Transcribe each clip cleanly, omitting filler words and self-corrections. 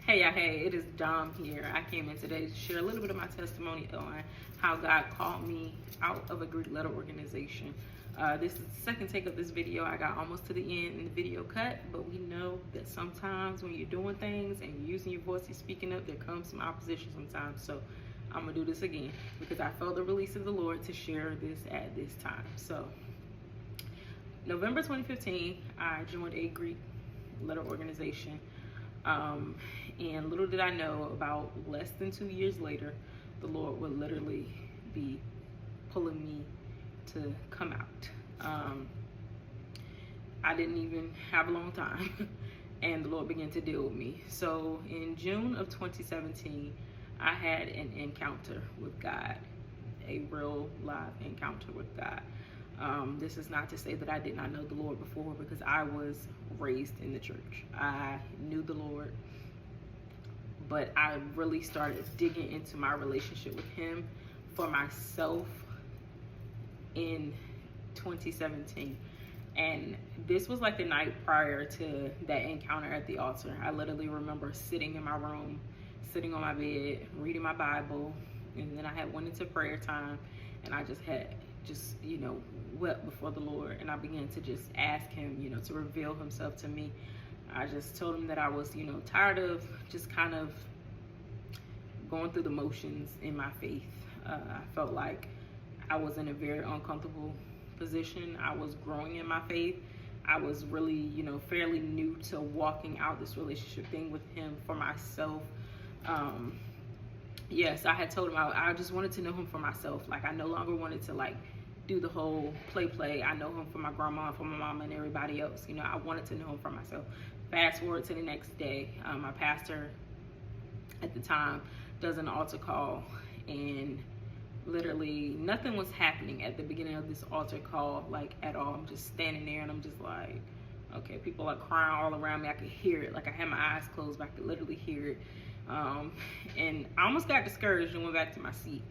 Hey, it is Dom here. I came in today to share a little bit of my testimony on how God called me out of a Greek letter organization. This is the second take of this video. I got almost to the end and the video cut, but we know that sometimes when you're doing things and you're using your voice, you're speaking up, there comes some opposition sometimes. So I'm gonna do this again because I felt the release of the Lord to share this at this time. So November 2015, I joined a Greek letter organization. And little did I know, about less than 2 years later, the Lord would literally be pulling me to come out. I didn't even have a long time and the Lord began to deal with me. So in June of 2017, I had an encounter with God, a real live encounter with God. This is not to say that I did not know the Lord before, because I was raised in the church. I knew the Lord, but I really started digging into my relationship with Him for myself in 2017. And this was like the night prior to that encounter at the altar. I literally remember sitting in my room, sitting on my bed, reading my Bible, and then I had went into prayer time, and I just wept before the Lord, and I began to just ask Him, to reveal Himself to me. I just told Him that I was, tired of just kind of going through the motions in my faith. I felt like I was in a very uncomfortable position. I was growing in my faith. I was really, fairly new to walking out this relationship thing with Him for myself. Yes, I had told Him I just wanted to know Him for myself. Like, I no longer wanted to do the whole play. I know Him for my grandma, for my mama, and everybody else. I wanted to know Him for myself. Fast forward to the next day, my pastor at the time does an altar call, and literally nothing was happening at the beginning of this altar call, at all. I'm just standing there, and I'm just like, okay, people are crying all around me. I could hear it. I had my eyes closed, but I could literally hear it. And I almost got discouraged and went back to my seat.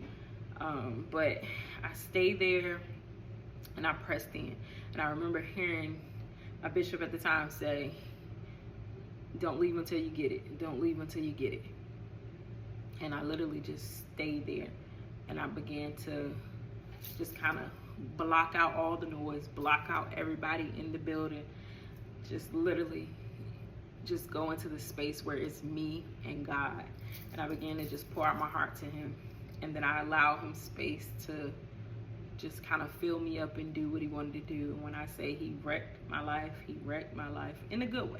But I stayed there and I pressed in. And I remember hearing my bishop at the time say, "Don't leave until you get it. Don't leave until you get it." And I literally just stayed there. And I began to just kind of block out all the noise, block out everybody in the building, just literally just go into the space where it's me and God. And I began to just pour out my heart to Him. And then I allow Him space to just kind of fill me up and do what He wanted to do. And when I say He wrecked my life in a good way.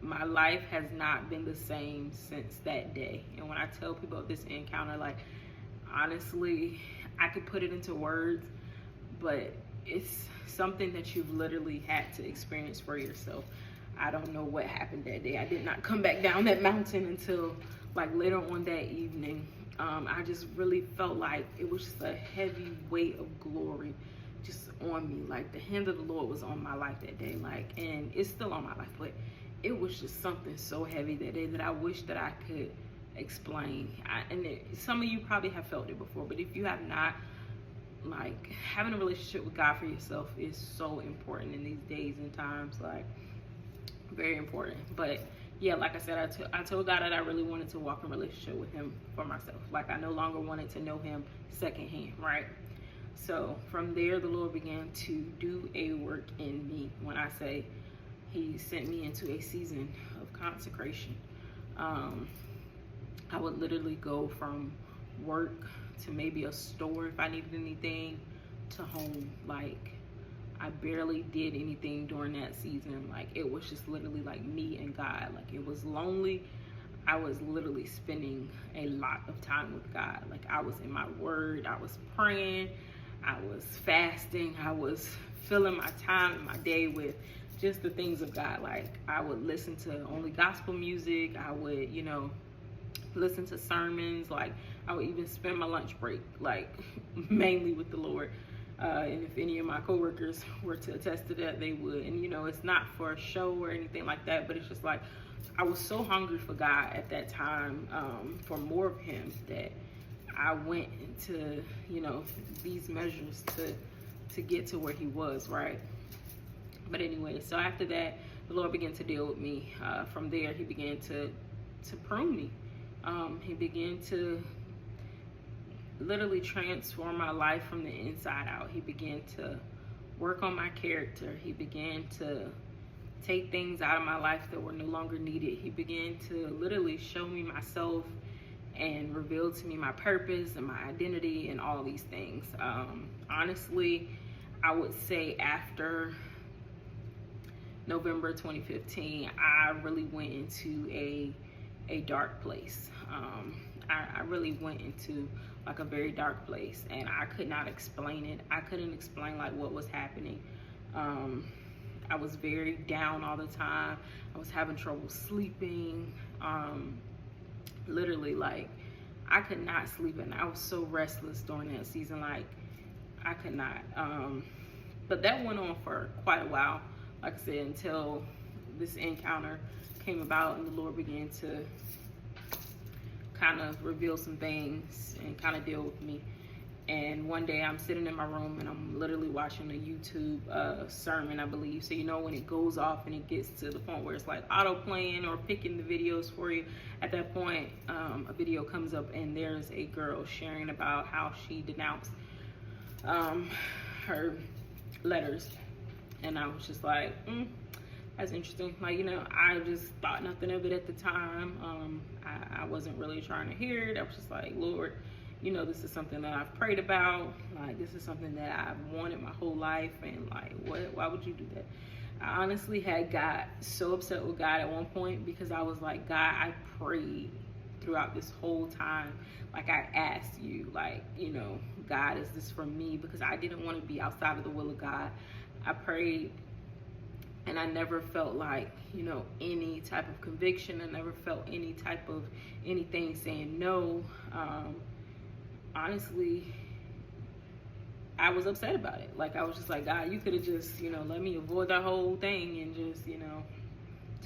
My life has not been the same since that day. And when I tell people of this encounter, honestly, I could put it into words, but it's something that you've literally had to experience for yourself. I don't know what happened that day. I did not come back down that mountain until later on that evening. I just really felt like it was just a heavy weight of glory just on me. The hand of the Lord was on my life that day. And it's still on my life, but it was just something so heavy that day that I wish that I could explain. Some of you probably have felt it before, but if you have not, having a relationship with God for yourself is so important in these days and times. Very important. But yeah, like I said, I told God that I really wanted to walk in relationship with Him for myself. I no longer wanted to know Him secondhand, right? So from there, the Lord began to do a work in me. When I say He sent me into a season of consecration, I would literally go from work to maybe a store if I needed anything, to home. I barely did anything during that season. It was just literally me and God. It was lonely. I was literally spending a lot of time with God. I was in my word, I was praying, I was fasting, I was filling my time and my day with just the things of God. I would listen to only gospel music. I would, listen to sermons. I would even spend my lunch break, mainly with the Lord. And if any of my coworkers were to attest to that, they would. And it's not for a show or anything like that, but it's just I was so hungry for God at that time, for more of Him, that I went into, these measures to get to where He was, right? But anyway, so after that, the Lord began to deal with me. From there, He began to prune me. He began to literally transform my life from the inside out. He began to work on my character. He began to take things out of my life that were no longer needed. He began to literally show me myself and reveal to me my purpose and my identity and all these things. Honestly, I would say after November 2015, I really went into a dark place. I really went into like a very dark place, and I could not explain it. I couldn't explain like what was happening. I was very down all the time. I was having trouble sleeping. Literally, like, I could not sleep, and I was so restless during that season. Like, I could not. But that went on for quite a while, like I said, until this encounter came about and the Lord began to kind of reveal some things and kind of deal with me. And one day I'm sitting in my room and I'm literally watching a YouTube sermon, I believe. So, you know, when it goes off and it gets to the point where it's like auto playing or picking the videos for you, at that point, a video comes up and there's a girl sharing about how she denounced her letters. And I was just like, that's interesting. Like, you know, I just thought nothing of it at the time. I wasn't really trying to hear it. I was just like, Lord, you know, this is something that I've prayed about. Like, this is something that I've wanted my whole life. And like, why would you do that? I honestly had got so upset with God at one point because I was like, God, I prayed throughout this whole time. Like, I asked you, like, you know, God, is this for me? Because I didn't want to be outside of the will of God. I prayed and I never felt like, you know, any type of conviction. I never felt any type of anything saying no. Honestly, I was upset about it. Like, I was just like, God, you could have just, you know, let me avoid that whole thing and just, you know,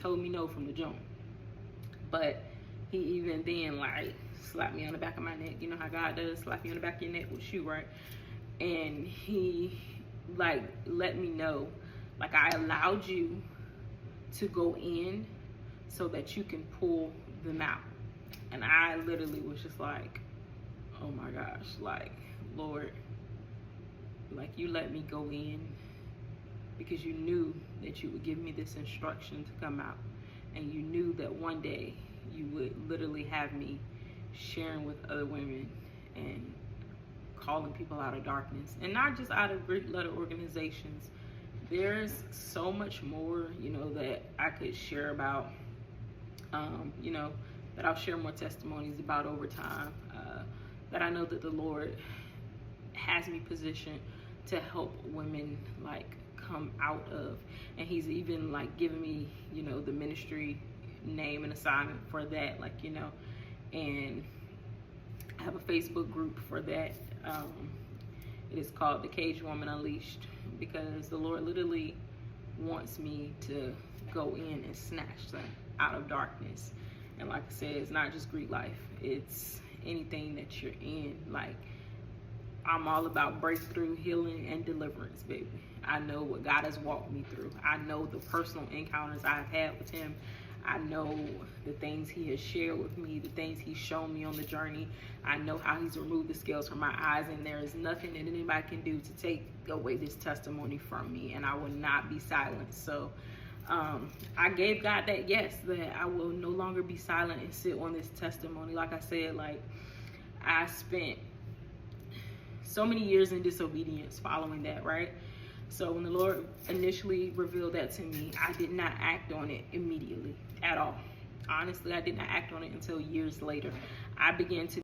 told me no from the jump. But he even then, like, slapped me on the back of my neck. You know how God does, slap you on the back of your neck with a shoe, right? And he, like, let me know, like, I allowed you to go in so that you can pull them out. And I literally was just like, oh my gosh, like, Lord, like, you let me go in because you knew that you would give me this instruction to come out. And you knew that one day you would literally have me sharing with other women and calling people out of darkness, and not just out of Greek letter organizations. There's so much more, you know, that I could share about, you know, that I'll share more testimonies about over time, that I know that the Lord has me positioned to help women, like, come out of. And he's even, like, giving me, you know, the ministry name and assignment for that, like, you know. And I have a Facebook group for that. It is called The Caged Woman Unleashed, because the Lord literally wants me to go in and snatch them out of darkness. And like I said, it's not just Greek life, it's anything that you're in. Like, I'm all about breakthrough, healing, and deliverance, baby. I know what God has walked me through. I know the personal encounters I've had with him. I know the things he has shared with me, the things he's shown me on the journey. I know how he's removed the scales from my eyes, and there is nothing that anybody can do to take away this testimony from me, and I will not be silent. So I gave God that yes, that I will no longer be silent and sit on this testimony. Like I said, like, I spent so many years in disobedience following that, right? So when the Lord initially revealed that to me, I did not act on it immediately at all. Honestly, I did not act on it until years later. I began to